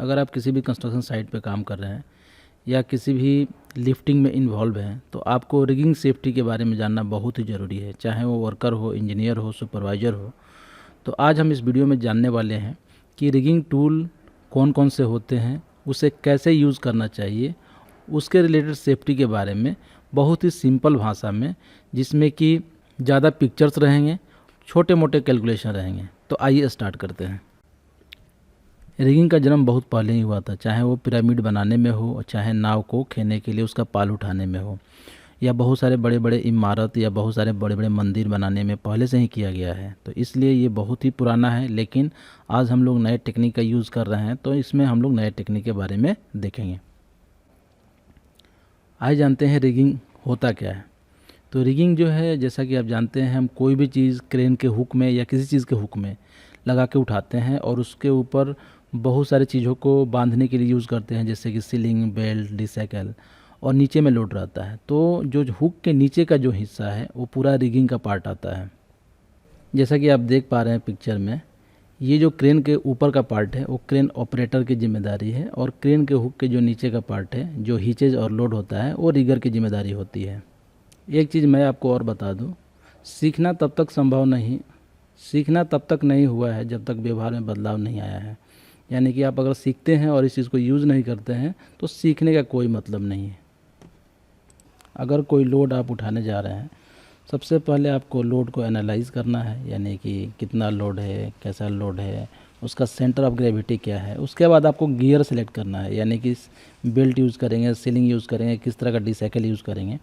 अगर आप किसी भी कंस्ट्रक्शन साइट पे काम कर रहे हैं या किसी भी लिफ्टिंग में इन्वॉल्व हैं तो आपको रिगिंग सेफ्टी के बारे में जानना बहुत ही ज़रूरी है, चाहे वो वर्कर हो, इंजीनियर हो, सुपरवाइज़र हो। तो आज हम इस वीडियो में जानने वाले हैं कि रिगिंग टूल कौन कौन से होते हैं, उसे कैसे यूज़ करना चाहिए, उसके रिलेटेड सेफ्टी के बारे में बहुत ही सिंपल भाषा में, जिसमें कि ज़्यादा पिक्चर्स रहेंगे, छोटे मोटे कैलकुलेशन रहेंगे। तो आइए स्टार्ट करते हैं। रिगिंग का जन्म बहुत पहले ही हुआ था, चाहे वो पिरामिड बनाने में हो, चाहे नाव को खेने के लिए उसका पाल उठाने में हो, या बहुत सारे बड़े बड़े इमारत या बहुत सारे बड़े बड़े मंदिर बनाने में पहले से ही किया गया है। तो इसलिए ये बहुत ही पुराना है, लेकिन आज हम लोग नए टेक्निक का यूज़ कर रहे हैं, तो इसमें हम लोग नए टेक्निक के बारे में देखेंगे। आइए जानते हैं रिगिंग होता क्या है। तो रिगिंग जो है, जैसा कि आप जानते हैं, हम कोई भी चीज़ क्रेन के हुक में या किसी चीज़ के हुक में लगा के उठाते हैं और उसके ऊपर बहुत सारी चीज़ों को बांधने के लिए यूज़ करते हैं, जैसे कि सीलिंग, बेल्ट, डिसैकल, और नीचे में लोड रहता है। तो जो हुक के नीचे का जो हिस्सा है वो पूरा रिगिंग का पार्ट आता है। जैसा कि आप देख पा रहे हैं पिक्चर में, ये जो क्रेन के ऊपर का पार्ट है वो क्रेन ऑपरेटर की जिम्मेदारी है, और क्रेन के हुक के जो नीचे का पार्ट है, जो हिचेज और लोड होता है, वो रिगर की जिम्मेदारी होती है। एक चीज़ मैं आपको और बता दूं, सीखना तब तक नहीं हुआ है जब तक व्यवहार में बदलाव नहीं आया है। यानी कि आप अगर सीखते हैं और इस चीज़ को यूज़ नहीं करते हैं तो सीखने का कोई मतलब नहीं है। अगर कोई लोड आप उठाने जा रहे हैं, सबसे पहले आपको लोड को एनालाइज करना है, यानी कि कितना लोड है, कैसा लोड है, उसका सेंटर ऑफ ग्रेविटी क्या है। उसके बाद आपको गियर सेलेक्ट करना है, यानी कि बेल्ट यूज़ करेंगे, सीलिंग यूज़ करेंगे, किस तरह का डिसाइकिल यूज़ करेंगे।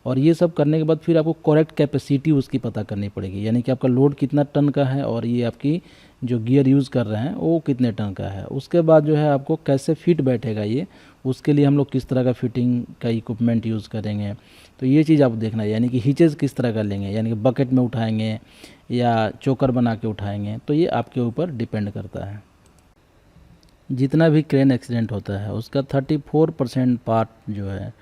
और ये सब करने के बाद फिर आपको करेक्ट कैपेसिटी उसकी पता करनी पड़ेगी, यानी कि आपका लोड कितना टन का है और ये आपकी जो गियर यूज़ कर रहे हैं वो कितने टन का है। उसके बाद जो है आपको कैसे फिट बैठेगा ये, उसके लिए हम लोग किस तरह का फिटिंग का इक्विपमेंट यूज़ करेंगे, तो ये चीज़ आपको देखना है। यानी कि हिचेज किस तरह का लेंगे, यानी कि बकेट में उठाएंगे या चोकर बना के उठाएंगे, तो ये आपके ऊपर डिपेंड करता है। जितना भी क्रेन एक्सीडेंट होता है उसका 34% पार्ट जो है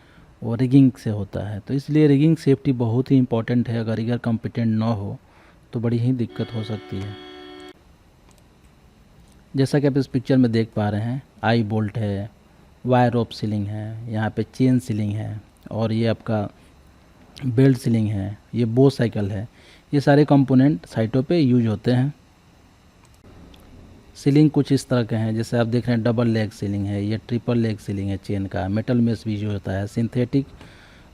वो रिगिंग से होता है। तो इसलिए रिगिंग सेफ्टी बहुत ही इंपॉर्टेंट है। अगर रिगर कॉम्पिटेंट ना हो तो बड़ी ही दिक्कत हो सकती है। जैसा कि आप इस पिक्चर में देख पा रहे हैं, आई बोल्ट है, वायर रोप सीलिंग है, यहाँ पे चेन सीलिंग है, और ये आपका बेल्ट सीलिंग है, ये बो साइकिल है। ये सारे कंपोनेंट साइटों पे यूज होते हैं। सीलिंग कुछ इस तरह के हैं, जैसे आप देख रहे हैं, डबल लेग सीलिंग है, ये ट्रिपल लेग सीलिंग है चेन का, मेटल मेश भी यूज होता है, सिंथेटिक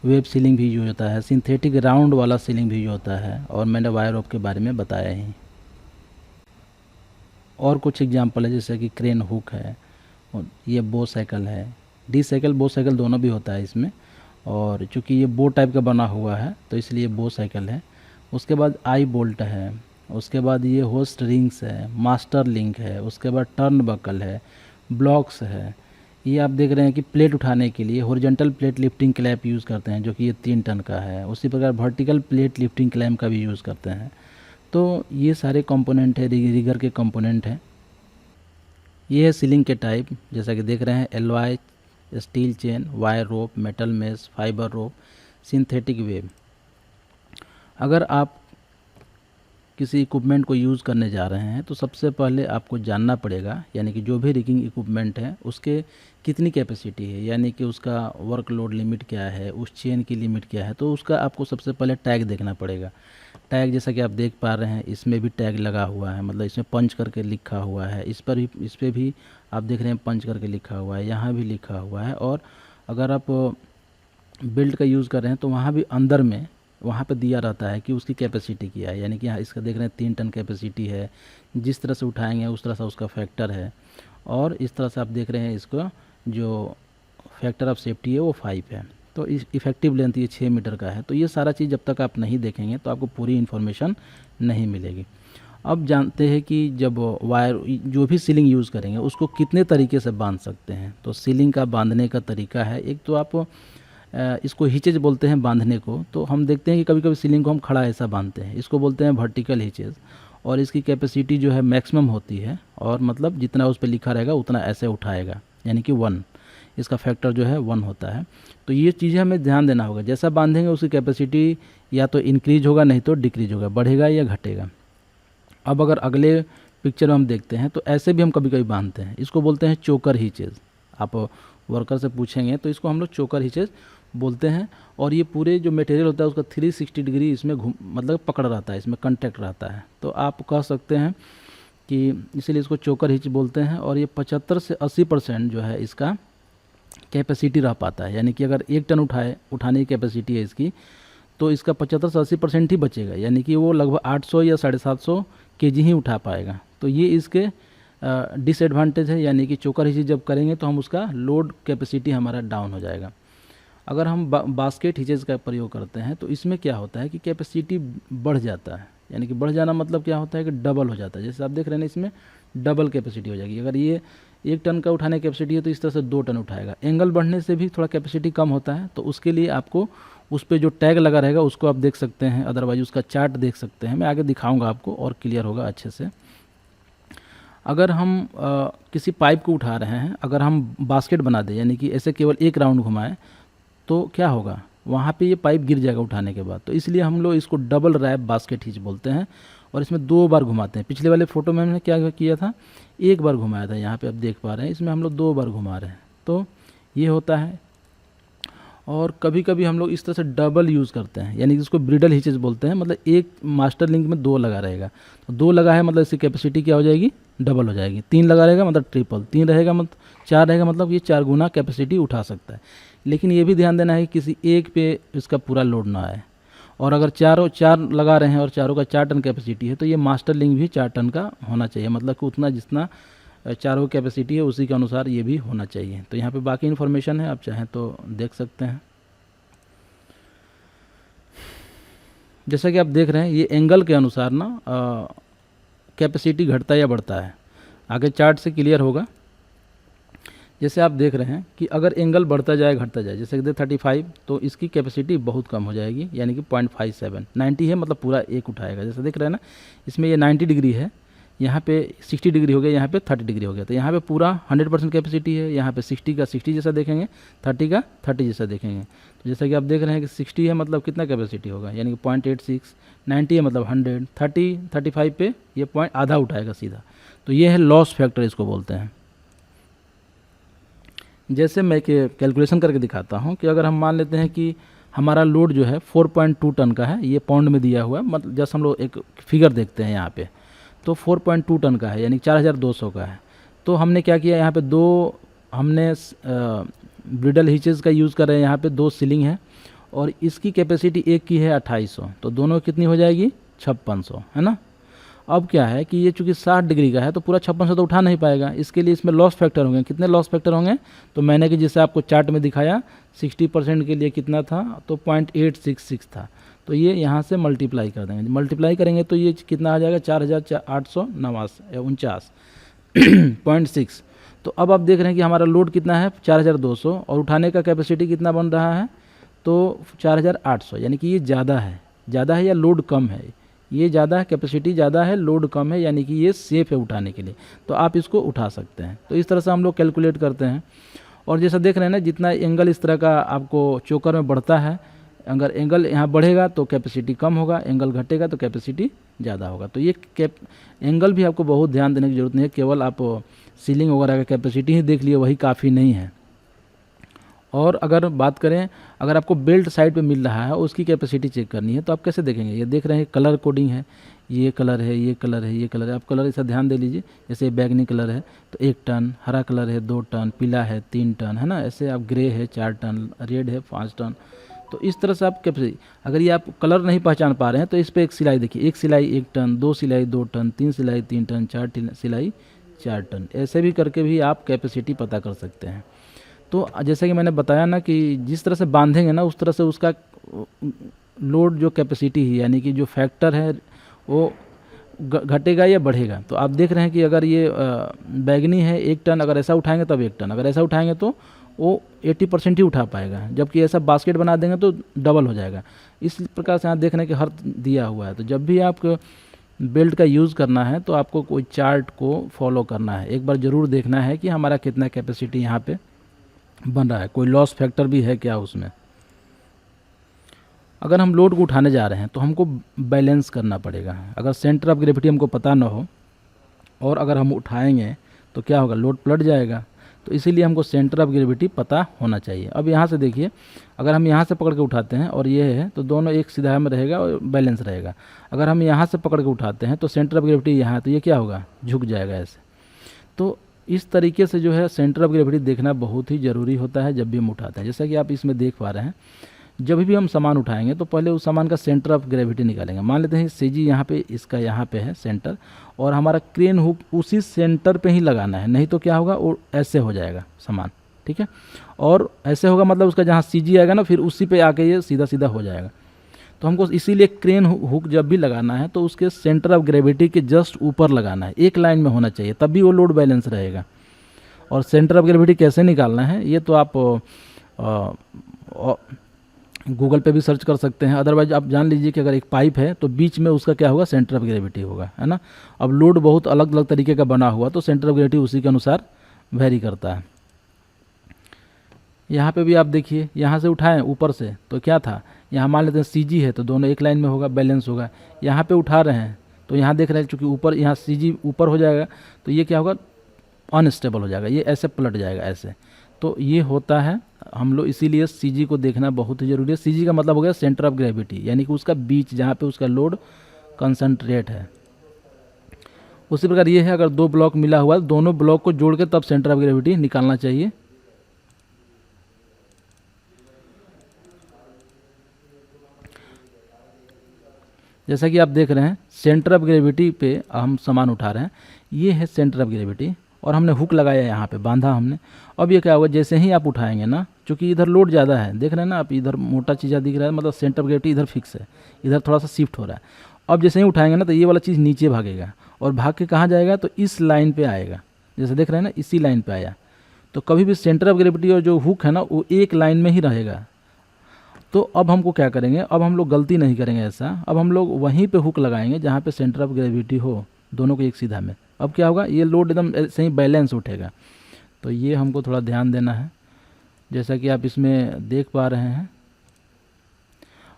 वेब सीलिंग भी यूज होता है, सिंथेटिक राउंड वाला सीलिंग भी यूज होता है, और मैंने वायर रोप के बारे में बताया ही। और कुछ एग्जांपल है, जैसे कि क्रेन हुक है, ये बो साइकिल है, डी साइकिल बो साइकिल दोनों भी होता है इसमें, और चूँकि ये बो टाइप का बना हुआ है तो इसलिए बो साइकिल है। उसके बाद आई बोल्ट है, उसके बाद ये होस्ट रिंग्स है, मास्टर लिंक है, उसके बाद टर्न बकल है, ब्लॉक्स है। ये आप देख रहे हैं कि प्लेट उठाने के लिए horizontal plate lifting clamp use करते हैं, जो कि ये 3 टन का है। उसी प्रकार वर्टिकल प्लेट लिफ्टिंग क्लैंप का भी यूज़ करते हैं। तो ये सारे कंपोनेंट है, रिगर के कंपोनेंट हैं। ये है सीलिंग के टाइप, जैसा कि देख रहे हैं, alloy, steel chain, wire rope, metal mesh, fibre rope, synthetic web. अगर आप किसी इक्विपमेंट को यूज़ करने जा रहे हैं तो सबसे पहले आपको जानना पड़ेगा, यानी कि जो भी रिगिंग इक्विपमेंट है उसके कितनी कैपेसिटी है, यानी कि उसका वर्कलोड लिमिट क्या है, उस चेन की लिमिट क्या है। तो उसका आपको सबसे पहले टैग देखना पड़ेगा। टैग जैसा कि आप देख पा रहे हैं, इसमें भी टैग लगा हुआ है, मतलब इसमें पंच करके लिखा हुआ है। इस पर भी आप देख रहे हैं पंच करके लिखा हुआ है, यहाँ भी लिखा हुआ है। और अगर आप बेल्ट का यूज़ कर रहे हैं तो वहाँ भी अंदर में वहाँ पे दिया रहता है कि उसकी कैपेसिटी क्या है, यानी कि यहाँ इसका देख रहे हैं 3 टन कैपेसिटी है, जिस तरह से उठाएंगे उस तरह से उसका फैक्टर है। और इस तरह से आप देख रहे हैं, इसको जो फैक्टर ऑफ सेफ्टी है वो 5 है। तो इस इफ़ेक्टिव लेंथ ये 6 मीटर का है। तो ये सारा चीज़ जब तक आप नहीं देखेंगे तो आपको पूरी इन्फॉर्मेशन नहीं मिलेगी। अब जानते हैं कि जब वायर जो भी सीलिंग यूज़ करेंगे उसको कितने तरीके से बांध सकते हैं। तो सीलिंग का बांधने का तरीका है, एक तो आप इसको हिचेज बोलते हैं बांधने को। तो हम देखते हैं कि कभी कभी सीलिंग को हम खड़ा ऐसा बांधते हैं, इसको बोलते हैं वर्टिकल हिचेज। और इसकी कैपेसिटी जो है मैक्सिमम होती है, और मतलब जितना उस पर लिखा रहेगा उतना ऐसे उठाएगा, यानी कि 1, इसका फैक्टर जो है 1 होता है। तो ये चीज़ें हमें ध्यान देना होगा, जैसा बांधेंगे उसकी कैपेसिटी या तो इंक्रीज होगा, नहीं तो डिक्रीज होगा, बढ़ेगा या घटेगा। अब अगर अगले पिक्चर में हम देखते हैं, तो ऐसे भी हम कभी कभी बांधते हैं। इसको बोलते हैं चोकर हीचेज। आप वर्कर से पूछेंगे तो इसको हम लोग चोकर हीचेज बोलते हैं। और ये पूरे जो मटेरियल होता है उसका 360 डिग्री इसमें मतलब पकड़ रहता है, इसमें कंटेक्ट रहता है। तो आप कह सकते हैं कि इसीलिए इसको चोकर हिच बोलते हैं। और ये 75 से 80% जो है इसका कैपेसिटी रह पाता है, यानी कि अगर 1 टन उठाने की कैपेसिटी है इसकी, तो इसका 75 से 80% ही बचेगा, यानी कि वो लगभग 800 या 750 केजी ही उठा पाएगा। तो ये इसके डिसएडवांटेज है, यानी कि चोकर हिच जब करेंगे तो हम उसका लोड कैपेसिटी हमारा डाउन हो जाएगा। अगर हम बास्केट हिचेज का प्रयोग करते हैं तो इसमें क्या होता है कि कैपेसिटी बढ़ जाता है, यानी कि बढ़ जाना मतलब क्या होता है कि डबल हो जाता है। जैसे आप देख रहे हैं इसमें डबल कैपेसिटी हो जाएगी। अगर ये 1 टन का उठाने की कैपेसिटी है तो इस तरह से 2 टन उठाएगा। एंगल बढ़ने से भी थोड़ा कैपेसिटी कम होता है, तो उसके लिए आपको उस पर जो टैग लगा रहेगा उसको आप देख सकते हैं, अदरवाइज उसका चार्ट देख सकते हैं। मैं आगे दिखाऊंगा आपको और क्लियर होगा अच्छे से। अगर हम किसी पाइप को उठा रहे हैं, अगर हम बास्केट बना दें, यानी कि ऐसे केवल 1 राउंड घुमाएं, तो क्या होगा, वहाँ पे ये पाइप गिर जाएगा उठाने के बाद। तो इसलिए हम लोग इसको डबल रैप बास्केट हिच बोलते हैं। और इसमें 2 बार घुमाते हैं। पिछले वाले फ़ोटो में हमने क्या किया था, 1 बार घुमाया था, यहाँ पे आप देख पा रहे हैं। इसमें हम लोग 2 बार घुमा रहे हैं, तो ये होता है। और कभी कभी हम लोग इस तरह से डबल यूज़ करते हैं, यानी कि इसको ब्रिडल हिचेज बोलते हैं। मतलब एक मास्टर लिंक में 2 लगा रहेगा, तो 2 लगा है मतलब इसकी कैपेसिटी क्या हो जाएगी, डबल हो जाएगी। 3 लगा रहेगा मतलब ट्रिपल, 3 रहेगा मतलब 4 रहेगा, मतलब ये 4 गुना कैपेसिटी उठा सकता है। लेकिन ये भी ध्यान देना है कि किसी एक पे इसका पूरा लोड ना आए। और अगर 4 लगा रहे हैं और चारों का 4 टन कैपेसिटी है, तो ये मास्टर लिंक भी 4 टन का होना चाहिए, मतलब कि उतना जितना चारों कैपेसिटी है उसी के अनुसार ये भी होना चाहिए। तो यहाँ पे बाकी इन्फॉर्मेशन है, आप चाहें तो देख सकते हैं। जैसा कि आप देख रहे हैं ये एंगल के अनुसार ना कैपेसिटी घटता या बढ़ता है, आगे चार्ट से क्लियर होगा। जैसे आप देख रहे हैं कि अगर एंगल बढ़ता जाए घटता जाए, जैसे कि 35, तो इसकी कैपेसिटी बहुत कम हो जाएगी, यानी कि 0.57। 90 है मतलब पूरा 1 उठाएगा। जैसे देख रहे हैं ना, इसमें ये 90 डिग्री है, यहाँ पे 60 डिग्री हो गया, यहाँ पे 30 डिग्री हो गया। तो यहाँ पे पूरा 100% कैपेसिटी है, यहाँ पे 60 का 60 जैसा देखेंगे, 30 का 30 जैसा देखेंगे। तो जैसा कि आप देख रहे हैं कि 60 है मतलब कितना कैपेसिटी होगा, यानी कि 0.86। 90 है मतलब 100। 35 पे ये पॉइंट आधा उठाएगा सीधा। तो ये है लॉस फैक्टर, इसको बोलते हैं। जैसे मैं कैलकुलेशन करके दिखाता हूँ कि अगर हम मान लेते हैं कि हमारा लोड जो है 4.2 टन का है, ये पाउंड में दिया हुआ है, मतलब जैसे हम लोग एक फिगर देखते हैं यहाँ पे, तो 4.2 टन का है, यानी 4200 का है। तो हमने क्या किया, यहाँ पे 2 हमने ब्रिडल हिचेज का यूज़ कर रहे हैं। यहाँ पे 2 सीलिंग है और इसकी कैपेसिटी एक की है 2800, तो दोनों कितनी हो जाएगी, 5600, है ना। अब क्या है कि ये चूँकि 60 डिग्री का है तो पूरा 5600 तो उठा नहीं पाएगा, इसके लिए इसमें लॉस फैक्टर होंगे। कितने लॉस फैक्टर होंगे, तो मैंने कि जैसे आपको चार्ट में दिखाया 60% के लिए कितना था, तो 0.866 था। तो ये यहाँ से मल्टीप्लाई कर देंगे, मल्टीप्लाई करेंगे तो ये कितना आ जाएगा, 4849.6। तो अब आप देख रहे हैं कि हमारा लोड कितना है 4200 और उठाने का कैपेसिटी कितना बन रहा है, तो 4800, यानी कि ये ज़्यादा है या लोड कम है, ये ज़्यादा है, कैपेसिटी ज़्यादा है, लोड कम है, यानी कि ये सेफ़ है उठाने के लिए, तो आप इसको उठा सकते हैं। तो इस तरह से हम लोग कैलकुलेट करते हैं। और जैसा देख रहे हैं ना, जितना एंगल इस तरह का आपको चोकर में बढ़ता है, अगर एंगल यहाँ बढ़ेगा तो कैपेसिटी कम होगा, एंगल घटेगा तो कैपेसिटी ज़्यादा होगा। तो ये एंगल भी आपको बहुत ध्यान देने की ज़रूरत नहीं है, केवल आप सीलिंग वगैरह का कैपेसिटी ही देख लिए वही काफ़ी नहीं है। और अगर बात करें, अगर आपको बेल्ट साइड पे मिल रहा है उसकी कैपेसिटी चेक करनी है, तो आप कैसे देखेंगे, ये देख रहे हैं कलर कोडिंग है, ये कलर है, ये कलर है, ये कलर है। आप कलर ऐसा ध्यान दे लीजिए, जैसे बैगनी कलर है तो 1 टन, हरा कलर है 2 टन, पीला है 3 टन, है ना। ऐसे आप ग्रे है 4 टन, रेड है 5 टन। तो इस तरह से आप कैपेसिटी, अगर ये आप कलर नहीं पहचान पा रहे हैं तो इस पर एक सिलाई देखिए, 1 सिलाई 1 टन, 2 सिलाई 2 टन, 3 सिलाई 3 टन, 4 सिलाई 4 टन। ऐसे भी करके भी आप कैपेसिटी पता कर सकते हैं। तो जैसे कि मैंने बताया ना कि जिस तरह से बांधेंगे ना उस तरह से उसका लोड जो कैपेसिटी है, यानी कि जो फैक्टर है वो घटेगा या बढ़ेगा। तो आप देख रहे हैं कि अगर ये बैगनी है 1 टन, अगर ऐसा उठाएंगे तब 1 टन, अगर ऐसा उठाएंगे तो वो 80% ही उठा पाएगा, जबकि ऐसा बास्केट बना देंगे तो डबल हो जाएगा। इस प्रकार से यहाँ देख रहे हैं कि हर दिया हुआ है। तो जब भी आप बेल्ट का यूज़ करना है तो आपको कोई चार्ट को फॉलो करना है, एक बार ज़रूर देखना है कि हमारा कितना कैपेसिटी यहाँ पे बन रहा है, कोई लॉस फैक्टर भी है क्या उसमें। अगर हम लोड को उठाने जा रहे हैं तो हमको बैलेंस करना पड़ेगा। अगर सेंटर ऑफ ग्रेविटी हमको पता ना हो और अगर हम उठाएंगे तो क्या होगा, लोड पलट जाएगा। तो इसीलिए हमको सेंटर ऑफ ग्रेविटी पता होना चाहिए। अब यहाँ से देखिए, अगर हम यहाँ से पकड़ के उठाते हैं और ये है तो दोनों एक सीधा में रहेगा और बैलेंस रहेगा। अगर हम यहाँ से पकड़ के उठाते हैं तो सेंटर ऑफ ग्रेविटी यहाँ है, तो ये क्या होगा, झुक जाएगा ऐसे। तो इस तरीके से जो है सेंटर ऑफ ग्रेविटी देखना बहुत ही ज़रूरी होता है जब भी हम उठाते हैं। जैसा कि आप इसमें देख पा रहे हैं, जब भी हम सामान उठाएंगे तो पहले उस सामान का सेंटर ऑफ ग्रेविटी निकालेंगे। मान लेते हैं सीजी यहाँ पे, इसका यहाँ पे है सेंटर, और हमारा क्रेन हुक उसी सेंटर पे ही लगाना है, नहीं तो क्या होगा, वो ऐसे हो जाएगा सामान, ठीक है। और ऐसे होगा मतलब उसका जहाँ सीजी आएगा ना, फिर उसी पे आके ये सीधा सीधा हो जाएगा। तो हमको इसीलिए क्रेन हुक जब भी लगाना है तो उसके सेंटर ऑफ ग्रेविटी के जस्ट ऊपर लगाना है, एक लाइन में होना चाहिए, तब भी वो लोड बैलेंस रहेगा। और सेंटर ऑफ ग्रेविटी कैसे निकालना है ये तो आप गूगल पे भी सर्च कर सकते हैं। अदरवाइज आप जान लीजिए कि अगर एक पाइप है तो बीच में उसका क्या होगा, सेंटर ऑफ ग्रेविटी होगा, है ना। अब लोड बहुत अलग अलग तरीके का बना हुआ तो सेंटर ऑफ ग्रेविटी उसी के अनुसार वेरी करता है। यहाँ पे भी आप देखिए, यहाँ से उठाएं ऊपर से तो क्या था, यहाँ मान लेते हैं सीजी है तो दोनों एक लाइन में होगा, बैलेंस होगा। यहाँ पे उठा रहे हैं तो यहाँ देख रहे हैं चूँकि ऊपर यहाँ सीजी ऊपर हो जाएगा तो ये क्या होगा, अनस्टेबल हो जाएगा, ये ऐसे पलट जाएगा ऐसे। तो ये होता है, हम लोग इसीलिए सीजी को देखना बहुत ही ज़रूरी है। सीजी का मतलब हो गया सेंटर ऑफ ग्रेविटी, यानी कि उसका बीच जहाँ पे उसका लोड कंसंट्रेट है। उसी प्रकार ये है, अगर दो ब्लॉक मिला हुआ है, दोनों ब्लॉक को जोड़ के तब सेंटर ऑफ ग्रेविटी निकालना चाहिए। जैसा कि आप देख रहे हैं सेंटर ऑफ ग्रेविटी पे हम सामान उठा रहे हैं, ये है सेंटर ऑफ ग्रेविटी, और हमने हुक लगाया यहाँ पे, बांधा हमने। अब ये क्या होगा, जैसे ही आप उठाएंगे ना, क्योंकि इधर लोड ज़्यादा है, देख रहे हैं ना आप, इधर मोटा चीज़ दिख रहा है, मतलब सेंटर ऑफ ग्रेविटी इधर फिक्स है, इधर थोड़ा सा शिफ्ट हो रहा है। अब जैसे ही उठाएंगे ना तो ये वाला चीज़ नीचे भागेगा, और भाग के कहाँ जाएगा, तो इस लाइन पर आएगा, जैसे देख रहे हैं ना, इसी लाइन पर आया। तो कभी भी सेंटर ऑफ ग्रेविटी और जो हुक है ना वो एक लाइन में ही रहेगा। तो अब हमको क्या करेंगे, अब हम लोग गलती नहीं करेंगे ऐसा, अब हम लोग वहीं पे हुक लगाएंगे जहाँ पे सेंटर ऑफ ग्रेविटी हो, दोनों को एक सीधा में। अब क्या होगा, ये लोड एकदम सही बैलेंस उठेगा। तो ये हमको थोड़ा ध्यान देना है। जैसा कि आप इसमें देख पा रहे हैं,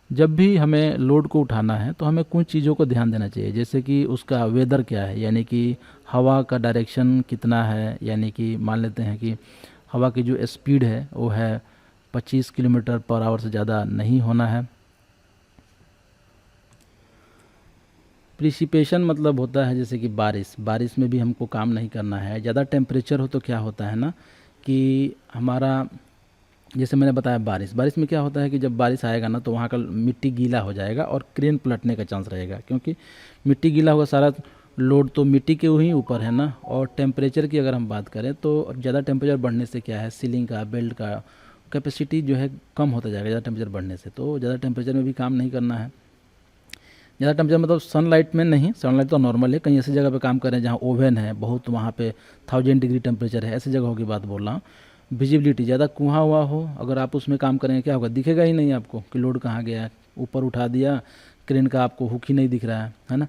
जब भी हमें लोड को उठाना है तो हमें कुछ चीज़ों को ध्यान देना चाहिए, जैसे कि उसका वेदर क्या है, यानी कि हवा का डायरेक्शन कितना है, यानी कि मान लेते हैं कि हवा की जो स्पीड है वो है 25 किलोमीटर पर आवर से ज़्यादा नहीं होना है। प्रिसिपेशन मतलब होता है जैसे कि बारिश, बारिश में भी हमको काम नहीं करना है। ज़्यादा टेम्परेचर हो तो क्या होता है ना कि हमारा, जैसे मैंने बताया बारिश, बारिश में क्या होता है कि जब बारिश आएगा ना तो वहाँ का मिट्टी गीला हो जाएगा और क्रेन पलटने का चांस रहेगा, क्योंकि मिट्टी गीला होगा, सारा लोड तो मिट्टी के ही ऊपर है ना। और टेम्परेचर की अगर हम बात करें तो ज़्यादा टेम्परेचर बढ़ने से क्या है, सीलिंग का, बेल्ट का कैपेसिटी जो है कम होता जाएगा ज़्यादा टेम्परेचर बढ़ने से। तो ज़्यादा टेम्परेचर में भी काम नहीं करना है। ज़्यादा टेम्परेचर मतलब सनलाइट में नहीं, सनलाइट तो नॉर्मल है, कहीं ऐसी जगह पे काम करें जहाँ ओवन है बहुत, वहाँ पे 1000 डिग्री टेम्परेचर है, ऐसी जगहों की बात बोल रहा हूँ। विजिबिलिटी ज़्यादा कुआँ हुआ हो, अगर आप उसमें काम करेंगे क्या होगा, दिखेगा ही नहीं आपको कि लोड कहाँ गया है, ऊपर उठा दिया क्रेन का, आपको हुक ही नहीं दिख रहा है ना।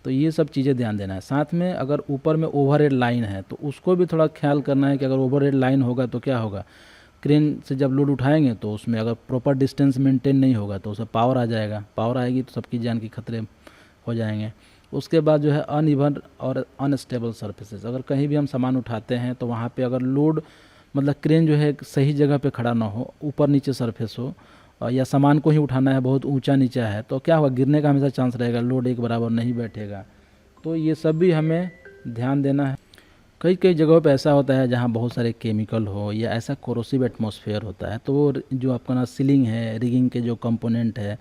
तो ये सब चीज़ें ध्यान देना है। साथ में अगर ऊपर में ओवरहेड लाइन है तो उसको भी थोड़ा ख्याल करना है कि अगर ओवरहेड लाइन होगा तो क्या होगा, क्रेन से जब लोड उठाएंगे तो उसमें अगर प्रॉपर डिस्टेंस मेंटेन नहीं होगा तो उसमें पावर आ जाएगा, पावर आएगी तो सबकी जान की खतरे हो जाएंगे। उसके बाद जो है अनइवन और अनस्टेबल सरफेसेस, अगर कहीं भी हम सामान उठाते हैं तो वहाँ पे अगर लोड मतलब क्रेन जो है सही जगह पे खड़ा ना हो, ऊपर नीचे सरफेस हो, या सामान को ही उठाना है बहुत ऊंचा नीचा है तो क्या होगा, गिरने का हमेशा चांस रहेगा, लोड एक बराबर नहीं बैठेगा। तो ये सब भी हमें ध्यान देना है। कई कई जगहों पे ऐसा होता है जहाँ बहुत सारे केमिकल हो या ऐसा कोरोसिव एटमॉस्फेयर होता है, तो वो जो आपका ना सीलिंग है, रिगिंग के जो कंपोनेंट है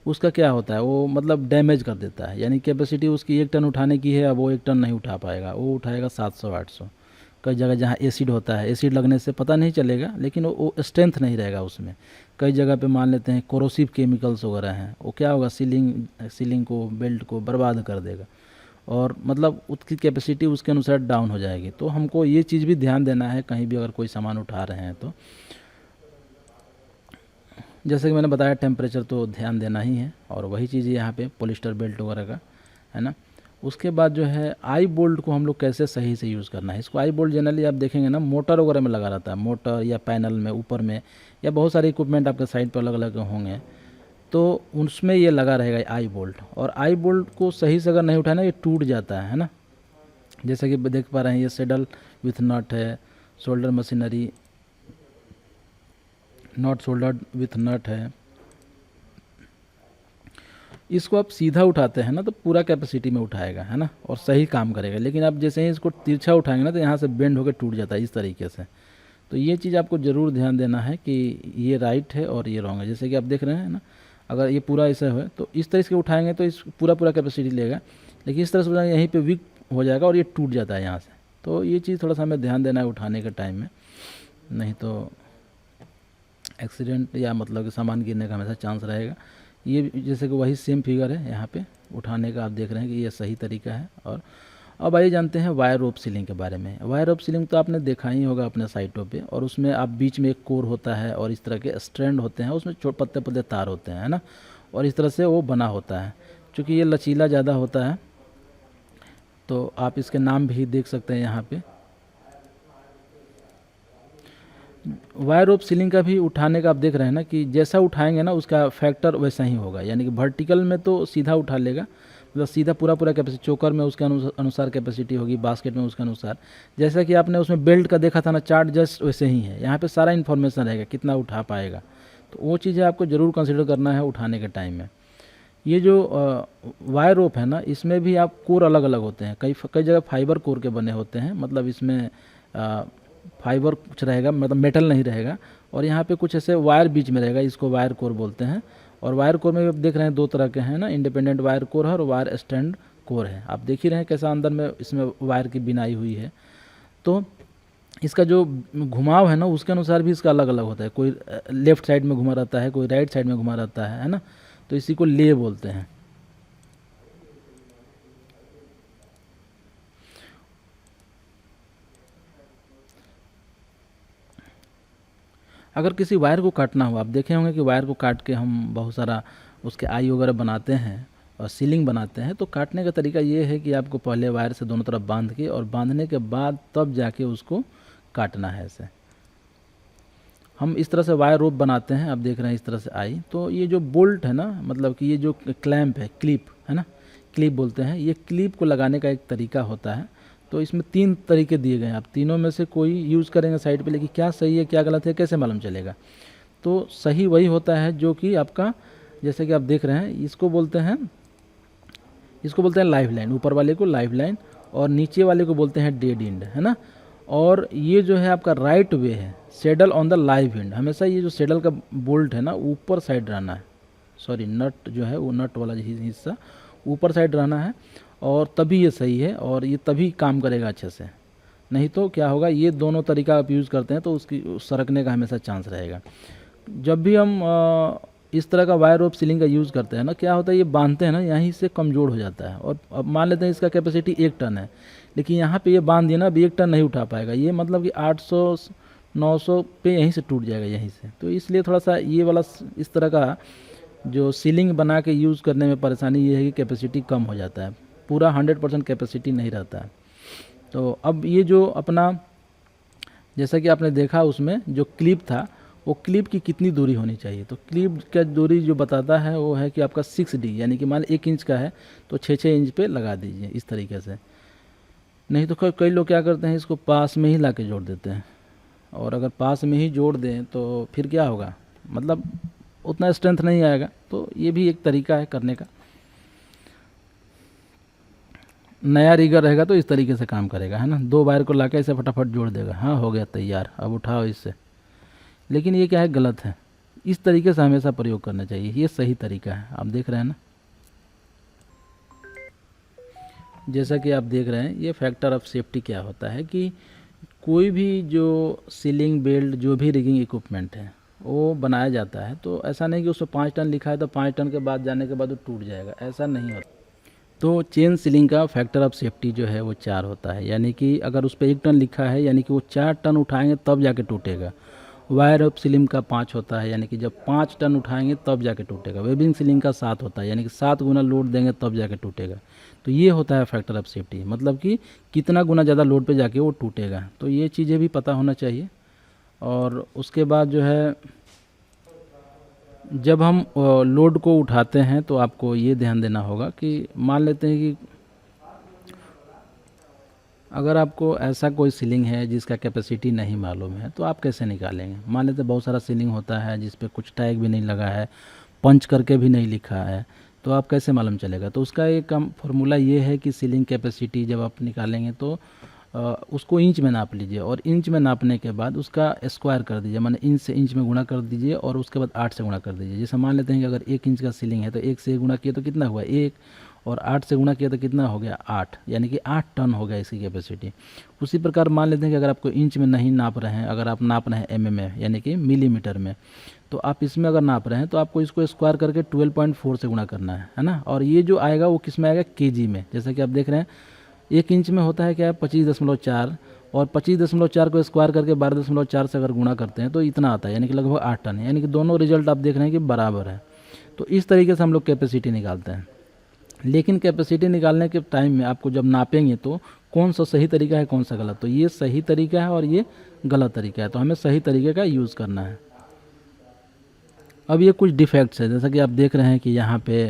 उसका क्या होता है, वो मतलब डैमेज कर देता है। यानी कैपेसिटी उसकी 1 टन उठाने की है, अब वो 1 टन नहीं उठा पाएगा, वो उठाएगा 700-800। कई जगह जहाँ एसिड होता है, एसिड लगने से पता नहीं चलेगा लेकिन वो स्ट्रेंथ नहीं रहेगा उसमें। कई जगह पे मान लेते हैं कोरोसिव केमिकल्स वगैरह हैं, वो क्या होगा, सीलिंग को, बेल्ट को बर्बाद कर देगा, और मतलब उसकी कैपेसिटी उसके अनुसार डाउन हो जाएगी। तो हमको ये चीज़ भी ध्यान देना है कहीं भी अगर कोई सामान उठा रहे हैं तो। जैसे कि मैंने बताया टेम्परेचर तो ध्यान देना ही है, और वही चीज़ यहाँ पे पॉलिस्टर बेल्ट वगैरह का है ना। उसके बाद जो है आई बोल्ट को हम लोग कैसे सही से यूज़ करना है। इसको आई बोल्ट जनरली आप देखेंगे ना मोटर वगैरह में लगा रहता है, मोटर या पैनल में ऊपर में, या बहुत सारे इक्विपमेंट आपके साइड पर अलग अलग होंगे तो उसमें ये लगा रहेगा आई बोल्ट। और आई बोल्ट को सही से अगर नहीं उठाना ये टूट जाता है ना, जैसे कि देख पा रहे हैं ये सेडल विथ नट है, shoulder machinery, not shoulder with nut है। इसको आप सीधा उठाते हैं ना तो पूरा कैपेसिटी में उठाएगा, है ना, और सही काम करेगा। लेकिन आप जैसे ही इसको तिरछा उठाएंगे ना तो यहाँ से बेंड होकर टूट जाता है इस तरीके से। तो ये चीज़ आपको ज़रूर ध्यान देना है कि ये राइट है और ये रॉन्ग है। जैसे कि आप देख रहे हैं ना, अगर ये पूरा ऐसा है तो इस तरह से उठाएंगे तो इस पूरा कैपेसिटी लेगा, लेकिन इस तरह से यहीं पे वीक हो जाएगा और ये टूट जाता है यहाँ से। तो ये चीज़ थोड़ा सा हमें ध्यान देना है उठाने के टाइम में, नहीं तो एक्सीडेंट या मतलब कि सामान गिरने का हमेशा चांस रहेगा। ये जैसे कि वही सेम फिगर है यहाँ पे उठाने का, आप देख रहे हैं कि ये सही तरीका है। और अब आइए जानते हैं वायर रोप सीलिंग के बारे में। वायर रोप सीलिंग तो आपने देखा ही होगा अपने साइटों पे, और उसमें आप बीच में एक कोर होता है और इस तरह के स्ट्रैंड होते हैं, उसमें छोटे पतले पतले तार होते हैं, है ना, और इस तरह से वो बना होता है। चूँकि ये लचीला ज़्यादा होता है तो आप इसके नाम भी देख सकते हैं यहाँ पे। वायर रोप सीलिंग का भी उठाने का आप देख रहे हैं ना कि जैसा उठाएंगे ना उसका फैक्टर वैसा ही होगा, यानी कि वर्टिकल में तो सीधा उठा लेगा, मतलब सीधा पूरा कैपेसिटी, चोकर में उसके अनुसार कैपेसिटी होगी, बास्केट में उसके अनुसार। जैसा कि आपने उसमें बेल्ट का देखा था ना चार्ट, जस्ट वैसे ही है, यहाँ पे सारा इन्फॉर्मेशन रहेगा कितना उठा पाएगा। तो वो चीज़ें आपको ज़रूर कंसिडर करना है उठाने के टाइम में। ये जो वायर रोप है ना, इसमें भी आप कोर अलग अलग होते हैं, कई जगह फाइबर कोर के बने होते हैं, मतलब इसमें फाइबर कुछ रहेगा, मतलब मेटल नहीं रहेगा, और यहाँ पे कुछ ऐसे वायर बीच में रहेगा, इसको वायर कोर बोलते हैं। और वायर कोर में भी आप देख रहे हैं दो तरह के हैं ना, इंडिपेंडेंट वायर कोर है और वायर स्टैंड कोर है। आप देख ही रहे हैं कैसा अंदर में इसमें वायर की बिनाई हुई है। तो इसका जो घुमाव है ना उसके अनुसार भी इसका अलग अलग होता है, कोई लेफ्ट साइड में घुमा रहता है, कोई राइट साइड में घुमा रहता है ना। तो इसी को ले बोलते हैं। अगर किसी वायर को काटना हो, आप देखे होंगे कि वायर को काट के हम बहुत सारा उसके आई वगैरह बनाते हैं और सीलिंग बनाते हैं। तो काटने का तरीका ये है कि आपको पहले वायर से दोनों तरफ बांध के, और बांधने के बाद तब जाके उसको काटना है ऐसे। हम इस तरह से वायर रोप बनाते हैं, आप देख रहे हैं इस तरह से आई। तो ये जो बोल्ट है ना, मतलब कि ये जो क्लैंप है, क्लिप है ना, क्लिप बोलते हैं, ये क्लिप को लगाने का एक तरीका होता है। तो इसमें 3 तरीके दिए गए हैं, आप तीनों में से कोई यूज़ करेंगे साइड पे, लेकिन क्या सही है क्या गलत है कैसे मालूम चलेगा। तो सही वही होता है जो कि आपका, जैसे कि आप देख रहे हैं, इसको बोलते हैं लाइफ लाइन, ऊपर वाले को लाइफ लाइन और नीचे वाले को बोलते हैं डेड एंड, है ना। और ये जो है आपका राइट वे है, saddle on the live and. हमेशा ये जो सेडल का बोल्ट है ना ऊपर साइड रहना है, सॉरी नट जो है वो नट वाला हिस्सा ऊपर साइड रहना है, और तभी ये सही है और ये तभी काम करेगा अच्छे से। नहीं तो क्या होगा, ये दोनों तरीका आप यूज़ करते हैं तो उसकी सरकने का हमेशा चांस रहेगा। जब भी हम इस तरह का वायर रोप सीलिंग का यूज़ करते हैं ना, क्या होता है ये बांधते हैं ना यहीं से कमज़ोर हो जाता है। और अब मान लेते हैं इसका कैपेसिटी 1 टन है, लेकिन यहाँ पे ये बांध दिया ना, अब 1 टन नहीं उठा पाएगा ये, मतलब कि 800-900 पे यहीं से टूट जाएगा यहीं से। तो इसलिए थोड़ा सा ये वाला इस तरह का जो सीलिंग बना के यूज़ करने में परेशानी ये है कि कैपेसिटी कम हो जाता है, पूरा 100% कैपेसिटी नहीं रहता है। तो अब ये जो अपना, जैसा कि आपने देखा उसमें जो क्लिप था, वो क्लिप की कितनी दूरी होनी चाहिए। तो क्लिप का दूरी जो बताता है वो है कि आपका 6D, यानी कि मान 1 इंच का है तो 6-6 इंच पे लगा दीजिए इस तरीके से। नहीं तो कई लोग क्या करते हैं, इसको पास में ही ला के जोड़ देते हैं, और अगर पास में ही जोड़ दें तो फिर क्या होगा, मतलब उतना स्ट्रेंथ नहीं आएगा। तो ये भी एक तरीका है करने का। नया रिगर रहेगा तो इस तरीके से काम करेगा, है ना, 2 वायर को लाके इसे फटाफट जोड़ देगा, हाँ हो गया तैयार, अब उठाओ इससे। लेकिन ये क्या है, गलत है। इस तरीके से हमेशा प्रयोग करना चाहिए, ये सही तरीका है। आप देख रहे हैं ना, जैसा कि आप देख रहे हैं ये फैक्टर ऑफ सेफ्टी क्या होता है कि कोई भी जो सीलिंग बेल्ट जो भी रिगिंग इक्विपमेंट है वो बनाया जाता है, तो ऐसा नहीं कि उसमें 5 टन लिखा है तो 5 टन के बाद जाने के बाद वो टूट जाएगा, ऐसा नहीं होता। तो चेन सीलिंग का फैक्टर ऑफ सेफ्टी जो है वो 4 होता है, यानी कि अगर उस पर 1 टन लिखा है यानी कि वो 4 टन उठाएंगे तब जाके टूटेगा। वायर ऑफ सीलिंग का 5 होता है, यानी कि जब 5 टन उठाएंगे तब जाके टूटेगा। वेबिंग सीलिंग का 7 होता है, यानी कि 7 गुना लोड देंगे तब जाके टूटेगा। तो ये होता है फैक्टर ऑफ सेफ्टी, मतलब कि कितना गुना ज़्यादा लोड पे जाके वो टूटेगा। तो ये चीज़ें भी पता होना चाहिए। और उसके बाद जो है, जब हम लोड को उठाते हैं तो आपको ये ध्यान देना होगा कि मान लेते हैं कि अगर आपको ऐसा कोई सीलिंग है जिसका कैपेसिटी नहीं मालूम है तो आप कैसे निकालेंगे। मान लेते बहुत सारा सीलिंग होता है जिस पे कुछ टैग भी नहीं लगा है, पंच करके भी नहीं लिखा है, तो आप कैसे मालूम चलेगा। तो उसका एक फॉर्मूला ये है कि सीलिंग कैपेसिटी जब आप निकालेंगे तो उसको इंच में नाप लीजिए, और इंच में नापने के बाद उसका स्क्वायर कर दीजिए, माने इंच से इंच में गुणा कर दीजिए और उसके बाद 8 से गुणा कर दीजिए। जैसे मान लेते हैं कि अगर 1 इंच का सीलिंग है तो 1 से गुणा किया तो कितना हुआ 1, और 8 से गुणा किया तो कितना हो गया 8, यानी कि 8 टन हो गया इसकी कैपेसिटी। उसी प्रकार मान लेते हैं कि अगर आपको इंच में नहीं नाप रहे हैं, अगर आप नाप रहे हैं mm में यानी कि मिलीमीटर में, तो आप इसमें अगर नाप रहे हैं तो आपको इसको स्क्वायर करके 12.4 से गुणा करना है ना। और ये जो आएगा वो किस में आएगा, केजी में। जैसा कि आप देख रहे हैं 1 इंच में होता है क्या 25.4, और 25.4 को स्क्वायर करके 12.4 से अगर गुणा करते हैं तो इतना आता है, यानी कि लगभग 8 टन है। यानी कि दोनों रिजल्ट आप देख रहे हैं कि बराबर है। तो इस तरीके से हम लोग कैपेसिटी निकालते हैं। लेकिन कैपेसिटी निकालने के टाइम में आपको जब नापेंगे तो कौन सा सही तरीका है कौन सा गलत, तो ये सही तरीका है और ये गलत तरीका है, तो हमें सही तरीके का यूज़ करना है। अब ये कुछ डिफेक्ट्स है, जैसा कि आप देख रहे हैं कि यहाँ पे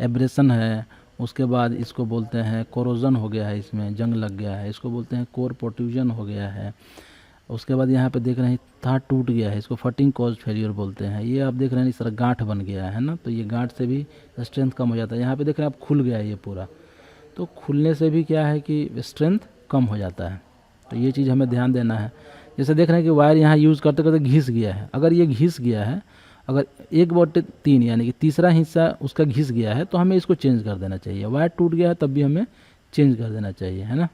एब्रेशन है, उसके बाद इसको बोलते हैं कोरोजन हो गया है, इसमें जंग लग गया है, इसको बोलते हैं कोर प्रोट्रूजन हो गया है। उसके बाद यहाँ पे देख रहे हैं तार टूट गया है, इसको फटिंग कॉज फेलियर बोलते हैं। ये आप देख रहे हैं इस तरह गांठ बन गया है ना, तो ये गांठ से भी स्ट्रेंथ कम हो जाता है। यहाँ पे देख रहे हैं आप खुल गया है ये पूरा, तो खुलने से भी क्या है कि स्ट्रेंथ कम हो जाता है। तो ये चीज़ हमें ध्यान देना है। जैसे देख रहे हैं कि वायर यहाँ यूज़ करते करते घिस गया है, अगर ये घिस गया है, अगर 1/3 यानी कि तीसरा हिस्सा उसका घिस गया है तो हमें इसको चेंज कर देना चाहिए। वायर टूट गया है तब भी हमें चेंज कर देना चाहिए, है ना।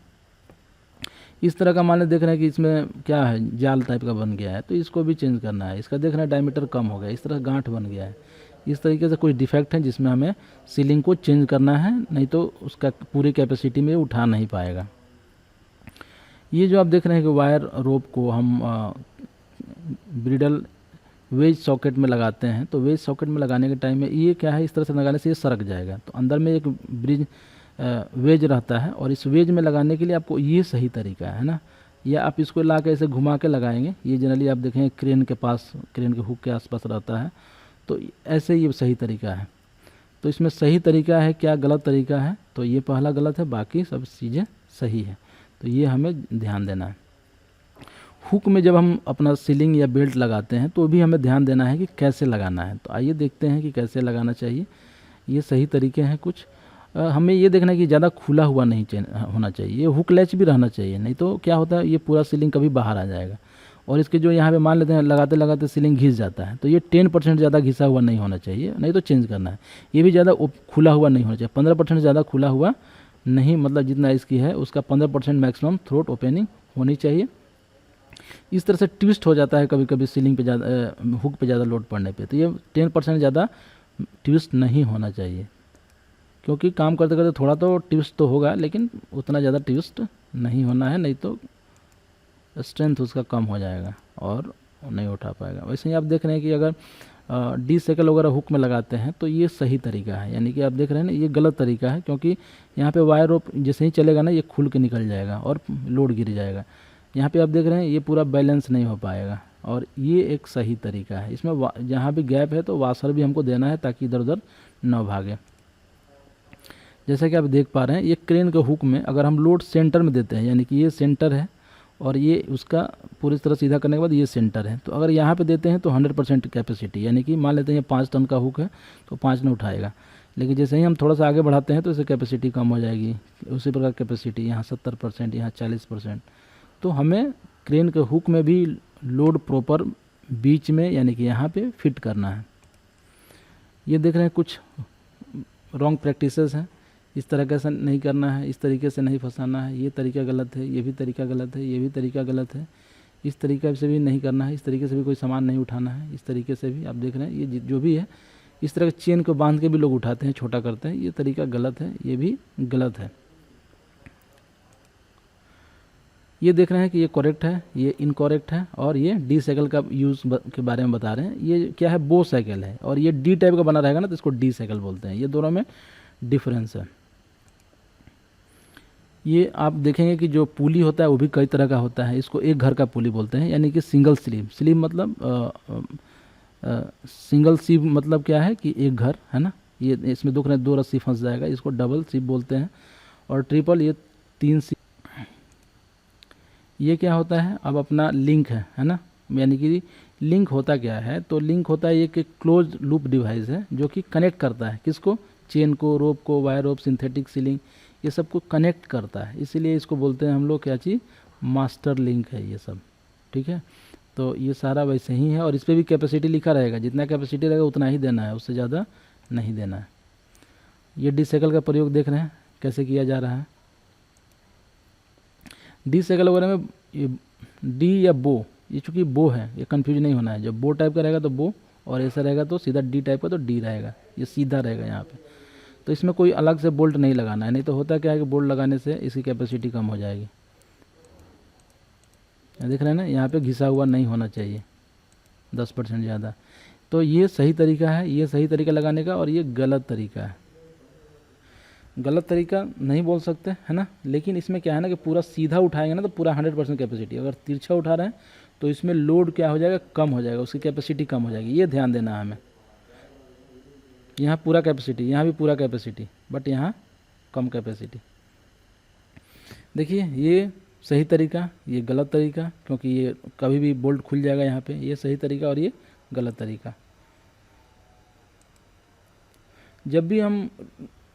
इस तरह का मान देख रहे हैं कि इसमें क्या है जाल टाइप का बन गया है, तो इसको भी चेंज करना है। इसका देख रहे हैं डायमीटर कम हो गया, इस तरह गांठ बन गया है। इस तरीके से कुछ डिफेक्ट है जिसमें हमें सीलिंग को चेंज करना है, नहीं तो उसका पूरी कैपेसिटी में उठा नहीं पाएगा। ये जो आप देख रहे हैं कि वायर रोप को हम ब्रिडल वेज सॉकेट में लगाते हैं, तो वेज सॉकेट में लगाने के टाइम में ये क्या है, इस तरह से लगाने से ये सरक जाएगा। तो अंदर में एक ब्रिज वेज रहता है, और इस वेज में लगाने के लिए आपको ये सही तरीका है ना, या आप इसको ला के ऐसे घुमा के लगाएंगे। ये जनरली आप देखेंगे क्रेन के पास, क्रेन के हुक के आसपास रहता है, तो ऐसे ये सही तरीका है। तो इसमें सही तरीका है क्या गलत तरीका है, तो ये पहला गलत है, बाकी सब चीज़ें सही है। तो ये हमें ध्यान देना है। हुक में जब हम अपना सीलिंग या बेल्ट लगाते हैं तो भी हमें ध्यान देना है कि कैसे लगाना है। तो आइए देखते हैं कि कैसे लगाना चाहिए। ये सही तरीके हैं कुछ। हमें ये देखना है कि ज़्यादा खुला हुआ नहीं होना चाहिए, ये हुक लैच भी रहना चाहिए, नहीं तो क्या होता है ये पूरा सीलिंग कभी बाहर आ जाएगा। और इसके जो यहाँ पे मान लेते हैं लगाते लगाते सीलिंग घिस जाता है, तो ये 10% ज़्यादा घिसा हुआ नहीं होना चाहिए, नहीं तो चेंज करना है। ये भी ज़्यादा खुला हुआ नहीं होना चाहिए, 15% ज़्यादा खुला हुआ नहीं, मतलब जितना इसकी है उसका 15% मैक्सिमम थ्रोट ओपनिंग होनी चाहिए। इस तरह से ट्विस्ट हो जाता है कभी कभी सीलिंग पे ज़्यादा, हुक पे ज़्यादा लोड पड़ने पे, तो ये 10% ज़्यादा ट्विस्ट नहीं होना चाहिए, क्योंकि काम करते करते थोड़ा तो ट्विस्ट तो होगा, लेकिन उतना ज़्यादा ट्विस्ट नहीं होना है, नहीं तो स्ट्रेंथ उसका कम हो जाएगा और नहीं उठा पाएगा। वैसे ही आप देख रहे हैं कि अगर डी सेकल वगैरह हुक में लगाते हैं तो ये सही तरीका है, यानी कि आप देख रहे हैं ना ये गलत तरीका है, क्योंकि यहाँ पे वायर रोप जैसे ही चलेगा ना ये खुल के निकल जाएगा और लोड गिर जाएगा। यहाँ पे आप देख रहे हैं ये पूरा बैलेंस नहीं हो पाएगा, और ये एक सही तरीका है। इसमें जहाँ भी गैप है तो वाशर भी हमको देना है ताकि इधर उधर न भागे। जैसा कि आप देख पा रहे हैं ये क्रेन के हुक में अगर हम लोड सेंटर में देते हैं, यानी कि ये सेंटर है और ये उसका पूरी तरह सीधा करने के बाद ये सेंटर है, तो अगर यहाँ पे देते हैं तो 100% कैपेसिटी, यानी कि मान लेते हैं ये 5 टन का हुक है तो 5 ने उठाएगा। लेकिन जैसे ही हम थोड़ा सा आगे बढ़ाते हैं तो इससे कैपेसिटी कम हो जाएगी। उसी प्रकार कैपेसिटी यहाँ 70%, यहाँ 40%। तो हमें क्रेन के हुक में भी लोड प्रॉपर बीच में, यानी कि यहाँ पे फिट करना है। ये देख रहे हैं कुछ रॉन्ग प्रैक्टिसेस हैं, इस तरह से नहीं करना है, इस तरीके से नहीं फंसाना है, ये तरीका गलत है, ये भी तरीका गलत है, ये भी तरीका गलत है, इस तरीके से भी नहीं करना है, इस तरीके से भी कोई सामान नहीं उठाना है, इस तरीके से भी आप देख रहे हैं ये जो भी है इस तरह के चेन को बांध के भी लोग उठाते हैं, छोटा करते हैं, ये तरीका गलत है, ये भी गलत है। ये देख रहे हैं कि ये करेक्ट है, ये इनकरेक्ट है, और ये डी साइकिल का यूज़ के बारे में बता रहे हैं। ये क्या है, बो साइकिल है, और ये डी टाइप का बना रहेगा ना तो इसको डी साइकिल बोलते हैं। ये दोनों में डिफरेंस है। ये आप देखेंगे कि जो पुली होता है वो भी कई तरह का होता है। इसको एक घर का पुली बोलते हैं, यानी कि सिंगल स्लीव। स्लीव मतलब सिंगल स्लीव मतलब क्या है कि एक घर है ना, ये इसमें दो रस्सी फंस जाएगा, इसको डबल स्लीव बोलते हैं। और ट्रिपल ये 3 स्लीव। ये क्या होता है, अब अपना लिंक है ना, यानी कि लिंक होता क्या है, तो लिंक होता है एक क्लोज लूप डिवाइस है जो कि कनेक्ट करता है किसको, चेन को, रोप को, वायर रोप, सिंथेटिक सीलिंग, ये सब को कनेक्ट करता है, इसीलिए इसको बोलते हैं हम लोग क्या चीज़, मास्टर लिंक है ये सब, ठीक है। तो ये सारा वैसे ही है और इस पर भी कैपेसिटी लिखा रहेगा, जितना कैपेसिटी रहेगा उतना ही देना है, उससे ज़्यादा नहीं देना है। ये डी साइकिल का प्रयोग देख रहे हैं कैसे किया जा रहा है। डी साइकिल वगैरह में ये डी या बो, ये चूँकि बो है, ये कन्फ्यूज नहीं होना है, जब बो टाइप का रहेगा तो बो, और ऐसा रहेगा तो सीधा डी टाइप का तो डी रहेगा, ये सीधा रहेगा यहाँ पे। तो इसमें कोई अलग से बोल्ट नहीं लगाना है, नहीं तो होता क्या है कि बोल्ट लगाने से इसकी कैपेसिटी कम हो जाएगी। देख रहे हैं ना, यहाँ पे घिसा हुआ नहीं होना चाहिए 10% ज़्यादा। तो ये सही तरीका है, ये सही तरीका लगाने का, और ये गलत तरीका है। गलत तरीका नहीं बोल सकते है ना, लेकिन इसमें क्या है ना कि पूरा सीधा उठाएंगे ना तो पूरा 100% कैपेसिटी, अगर तिरछा उठा रहे हैं तो इसमें लोड क्या हो जाएगा, कम हो जाएगा, उसकी कैपेसिटी कम हो जाएगी, ये ध्यान देना है हमें। यहाँ पूरा कैपेसिटी, यहाँ भी पूरा कैपेसिटी, बट यहाँ कम कैपेसिटी। देखिए ये सही तरीका, ये गलत तरीका, क्योंकि ये कभी भी बोल्ट खुल जाएगा यहाँ पे, ये सही तरीका और ये गलत तरीका। जब भी हम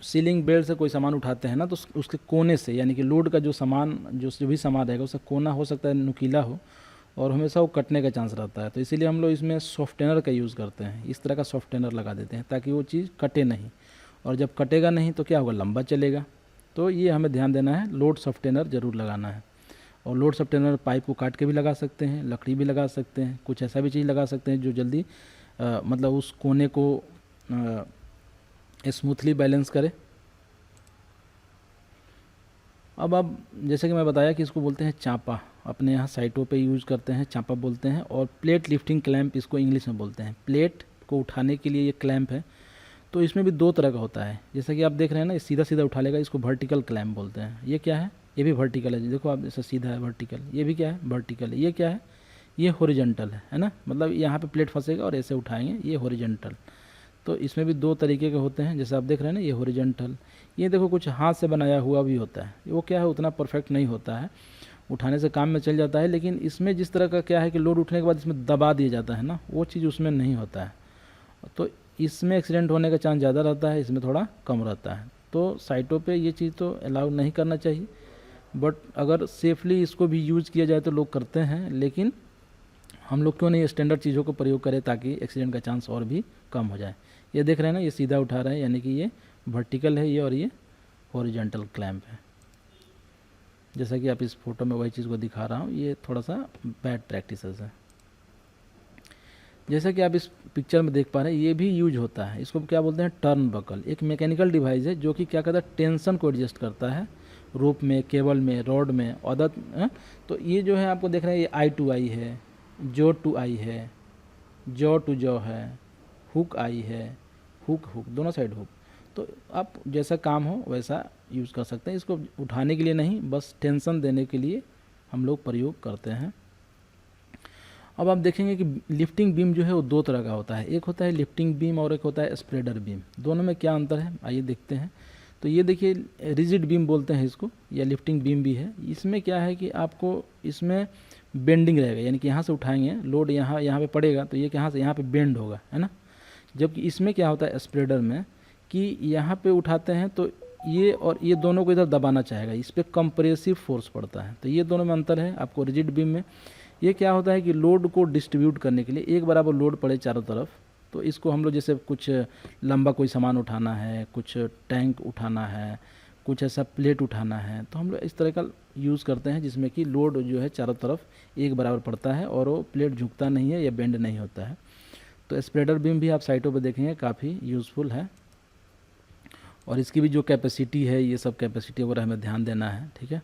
सीलिंग बेल्ट से कोई सामान उठाते हैं ना तो उसके कोने से, यानी कि लोड का जो सामान, जो भी सामान रहेगा उसका कोना हो सकता है नुकीला हो और हमेशा वो कटने का चांस रहता है, तो इसीलिए हम लोग इसमें सॉफ्टनर का यूज़ करते हैं, इस तरह का सॉफ्टनर लगा देते हैं ताकि वो चीज़ कटे नहीं, और जब कटेगा नहीं तो क्या होगा, लंबा चलेगा। तो ये हमें ध्यान देना है, लोड सॉफ्टनर ज़रूर लगाना है। और लोड सॉफ्टनर पाइप को काट के भी लगा सकते हैं, लकड़ी भी लगा सकते हैं, कुछ ऐसा भी चीज़ लगा सकते हैं जो जल्दी मतलब उस कोने को स्मूथली बैलेंस करे। अब जैसे कि मैं बताया कि इसको बोलते हैं चांपा, अपने यहाँ साइटों पे यूज़ करते हैं, चांपा बोलते हैं, और प्लेट लिफ्टिंग क्लैंप इसको इंग्लिश में बोलते हैं। प्लेट को उठाने के लिए ये क्लैंप है, तो इसमें भी दो तरह का होता है, जैसा कि आप देख रहे हैं ना, सीधा सीधा उठा लेगा, इसको वर्टिकल क्लैंप बोलते हैं। ये क्या है, ये भी वर्टिकल है, देखो आप, ऐसा सीधा है वर्टिकल, ये भी क्या है, वर्टिकल है। ये क्या है, ये हॉरिजॉन्टल है ना, मतलब यहाँ पे प्लेट फंसेगा और ऐसे उठाएंगे, ये हॉरिजॉन्टल। तो इसमें भी दो तरीके के होते हैं, जैसे आप देख रहे हैं ना, ये हॉरिजॉन्टल। ये देखो कुछ हाथ से बनाया हुआ भी होता है, वो क्या है, उतना परफेक्ट नहीं होता है, उठाने से काम में चल जाता है, लेकिन इसमें जिस तरह का क्या है कि लोड उठने के बाद इसमें दबा दिया जाता है ना, वो चीज़ उसमें नहीं होता है। तो इसमें एक्सीडेंट होने का चांस ज़्यादा रहता है, इसमें थोड़ा कम रहता है। तो साइटों पे ये चीज़ तो अलाउ नहीं करना चाहिए, बट अगर सेफली इसको भी यूज़ किया जाए तो लोग करते हैं, लेकिन हम लोग क्यों नहीं स्टैंडर्ड चीज़ों को प्रयोग करें ताकि एक्सीडेंट का चांस और भी कम हो जाए। ये देख रहे हैं ना, ये सीधा उठा रहा है, यानी कि ये वर्टिकल है ये, और ये हॉरिजॉन्टल क्लैंप है। जैसा कि आप इस फोटो में वही चीज़ को दिखा रहा हूँ, ये थोड़ा सा बैड प्रैक्टिसेस है। जैसा कि आप इस पिक्चर में देख पा रहे हैं, ये भी यूज होता है, इसको क्या बोलते हैं, टर्न बकल। एक मैकेनिकल डिवाइस है जो कि क्या करता है, टेंशन को एडजस्ट करता है, रोप में, केबल में, रॉड में, अदर। तो ये जो है आपको देख रहे हैं, ये आई टू आई है, जॉ टू आई है, जॉ टू जॉ है, हुक आई है, हुक हुक, दोनों साइड हुक। तो आप जैसा काम हो वैसा यूज़ कर सकते हैं, इसको उठाने के लिए नहीं, बस टेंशन देने के लिए हम लोग प्रयोग करते हैं। अब आप देखेंगे कि लिफ्टिंग बीम जो है वो दो तरह का होता है, एक होता है लिफ्टिंग बीम और एक होता है स्प्रेडर बीम। दोनों में क्या अंतर है, आइए देखते हैं। तो ये देखिए, रिजिड बीम बोलते हैं इसको, या लिफ्टिंग बीम भी है। इसमें क्या है कि आपको इसमें बेंडिंग रहेगा, यानी कि यहाँ से उठाएंगे, लोड यहाँ पे पड़ेगा तो ये यहाँ से यहाँ पे बेंड होगा, है ना। जबकि इसमें क्या होता है स्प्रेडर में, कि यहाँ पे उठाते हैं तो ये और ये दोनों को इधर दबाना चाहेगा, इस पर कंप्रेसिव फोर्स पड़ता है। तो ये दोनों में अंतर है आपको रिजिड बीम में। ये क्या होता है कि लोड को डिस्ट्रीब्यूट करने के लिए, एक बराबर लोड पड़े चारों तरफ, तो इसको हम लोग जैसे कुछ लंबा कोई सामान उठाना है, कुछ टैंक उठाना है, कुछ ऐसा प्लेट उठाना है, तो हम लोग इस तरह का यूज़ करते हैं जिसमें कि लोड जो है चारों तरफ एक बराबर पड़ता है और वो प्लेट झुकता नहीं है या बेंड नहीं होता है। तो स्प्रेडर बीम भी आप साइटों पर देखेंगे काफ़ी यूज़फुल है, और इसकी भी जो कैपेसिटी है, ये सब कैपेसिटी वगैरह हमें ध्यान देना है, ठीक है।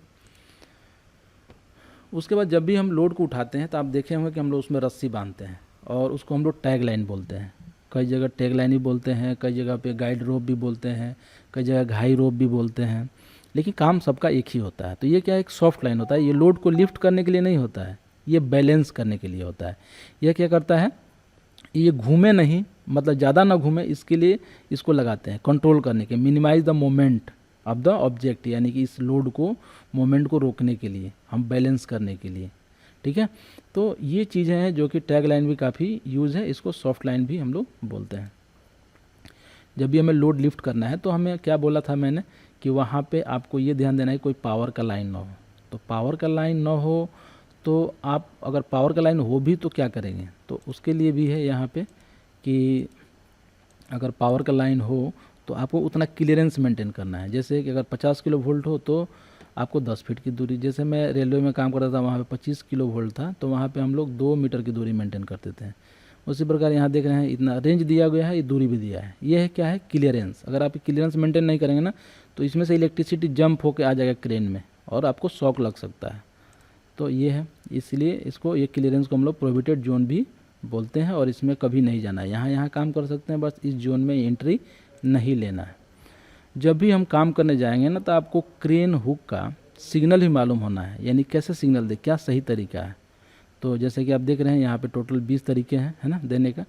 उसके बाद जब भी हम लोड को उठाते हैं तो आप देखे होंगे कि हम लोग उसमें रस्सी बांधते हैं, और उसको हम लोग टैग लाइन बोलते हैं। कई जगह टैग लाइन भी बोलते हैं, कई जगह पे गाइड रोप भी बोलते हैं, कई जगह घाई रोप भी बोलते हैं, लेकिन काम सबका एक ही होता है। तो ये क्या है, एक सॉफ्ट लाइन होता है, ये लोड को लिफ्ट करने के लिए नहीं होता है, ये बैलेंस करने के लिए होता है। यह क्या करता है, ये घूमे नहीं, मतलब ज़्यादा ना घूमे, इसके लिए इसको लगाते हैं कंट्रोल करने के, minimise the moment of the object, यानी कि इस लोड को, मोमेंट को रोकने के लिए, हम बैलेंस करने के लिए। ठीक है, तो ये चीज़ें हैं जो कि टैग लाइन भी काफ़ी यूज़ है, इसको सॉफ्ट लाइन भी हम लोग बोलते हैं। जब भी हमें लोड लिफ्ट करना है तो हमें क्या बोला था मैंने कि वहाँ पे आपको ये ध्यान देना है कोई पावर का लाइन ना हो। तो पावर का लाइन ना हो तो आप, अगर पावर का लाइन हो भी तो क्या करेंगे, तो उसके लिए भी है यहाँ पे कि अगर पावर का लाइन हो तो आपको उतना क्लियरेंस मेंटेन करना है। जैसे कि अगर 50 किलो वोल्ट हो तो आपको 10 फीट की दूरी, जैसे मैं रेलवे में काम करता था वहाँ पे 25 किलो वोल्ट था तो वहाँ पे हम लोग 2 मीटर की दूरी मेंटेन करते थे। उसी प्रकार यहाँ देख रहे हैं इतना रेंज दिया गया है, ये दूरी भी दिया है। ये है क्या है, क्लियरेंस। अगर आप क्लियरेंस मेंटेन नहीं करेंगे ना तो इसमें से इलेक्ट्रिसिटी जंप होकर आ जाएगा क्रेन में और आपको शॉक लग सकता है। तो ये है, इसलिए इसको, ये क्लियरेंस को हम लोग प्रोहिबिटेड जोन भी बोलते हैं और इसमें कभी नहीं जाना है। यहाँ काम कर सकते हैं, बस इस जोन में एंट्री नहीं लेना है। जब भी हम काम करने जाएंगे ना तो आपको क्रेन हुक का सिग्नल ही मालूम होना है, यानी कैसे सिग्नल दे, क्या सही तरीका है। तो जैसे कि आप देख रहे हैं यहाँ पे टोटल 20 तरीके हैं, है ना, देने का।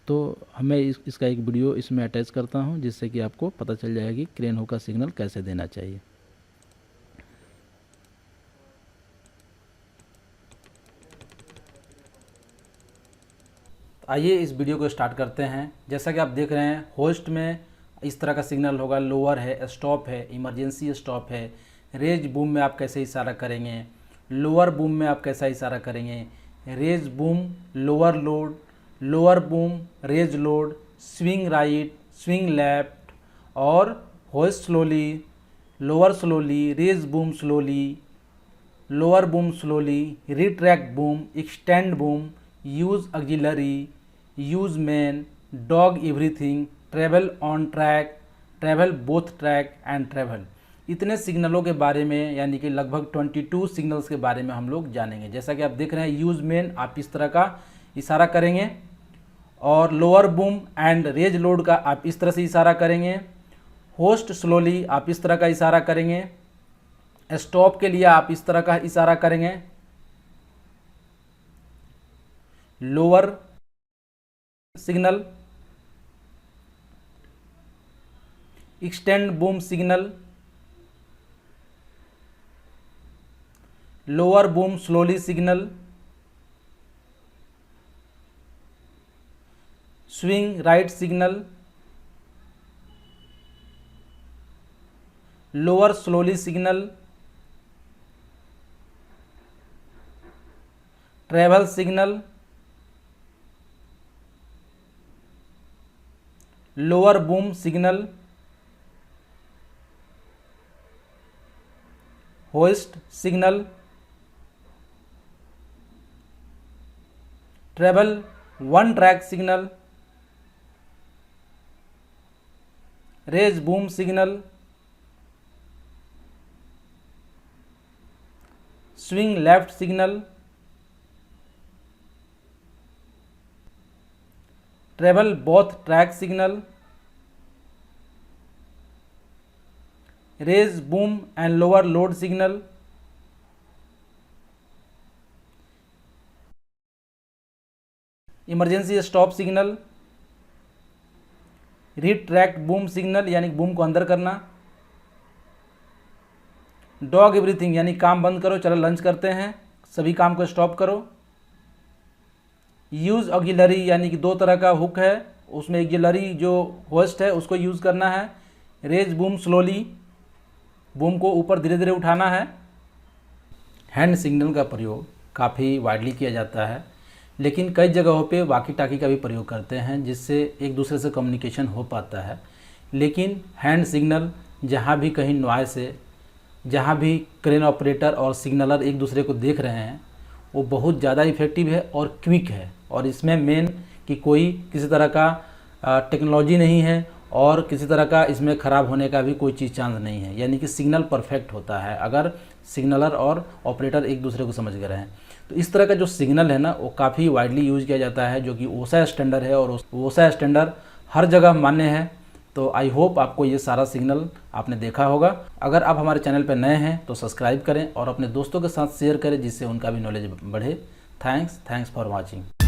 तो हमें इसका एक वीडियो इसमें अटैच करता हूँ जिससे कि आपको पता चल जाएगा कि क्रेन हुक का सिग्नल कैसे देना चाहिए। आइए इस वीडियो को स्टार्ट करते हैं। जैसा कि आप देख रहे हैं होस्ट में इस तरह का सिग्नल होगा, लोअर है, स्टॉप है, इमरजेंसी स्टॉप है। रेज बूम में आप कैसे इशारा करेंगे, लोअर बूम में आप कैसा इशारा करेंगे, raise boom, lower load, lower boom, raise load, swing right, swing left, और hoist slowly, lower slowly, raise boom slowly, lower boom slowly, retract boom, extend boom, use auxiliary, use main, dog everything, travel on track, travel both track and travel. इतने सिग्नलों के बारे में, यानी कि लगभग 22 signals के बारे में हम लोग जानेंगे। जैसा कि आप देख रहे हैं यूज मेन आप इस तरह का इशारा करेंगे, और lower boom and raise load का आप इस तरह से इशारा करेंगे, होस्ट स्लोली आप इस तरह का इशारा करेंगे, स्टॉप के लिए आप इस तरह का इशारा करेंगे, lower signal, extend boom signal, lower boom slowly signal, swing right signal, lower slowly signal, travel signal, lower boom signal, hoist signal, travel one track signal, raise boom signal, swing left signal, travel both track signal, raise boom and lower load signal, emergency stop signal, retract boom signal यानी boom को अंदर करना, dog everything यानी काम बंद करो, चलो lunch करते हैं, सभी काम को स्टॉप करो, यूज ऑक्सिलरी यानी कि 2 तरह का हुक है, उसमें ऑक्सिलरी जो होस्ट है उसको यूज़ करना है, रेज बूम स्लोली, बूम को ऊपर धीरे धीरे उठाना है। हैंड सिग्नल का प्रयोग काफ़ी वाइडली किया जाता है, लेकिन कई जगहों पे वॉकी टॉकी का भी प्रयोग करते हैं जिससे एक दूसरे से कम्युनिकेशन हो पाता है। लेकिन हैंड सिग्नल जहाँ भी कहीं नॉइस है, जहाँ भी क्रेन ऑपरेटर और सिग्नलर एक दूसरे को देख रहे हैं, वो बहुत ज़्यादा इफेक्टिव है और क्विक है, और इसमें मेन कि कोई किसी तरह का टेक्नोलॉजी नहीं है और किसी तरह का इसमें ख़राब होने का भी कोई चीज़ चांस नहीं है, यानी कि सिग्नल परफेक्ट होता है अगर सिग्नलर और ऑपरेटर एक दूसरे को समझ गए हैं। तो इस तरह का जो सिग्नल है ना वो काफ़ी वाइडली यूज़ किया जाता है, जो कि ओसा स्टैंडर्ड है, और ओसा स्टैंडर्ड हर जगह मान्य है। तो आई होप आपको ये सारा सिग्नल आपने देखा होगा। अगर आप हमारे चैनल पर नए हैं तो सब्सक्राइब करें और अपने दोस्तों के साथ शेयर करें जिससे उनका भी नॉलेज बढ़े। Thanks for watching.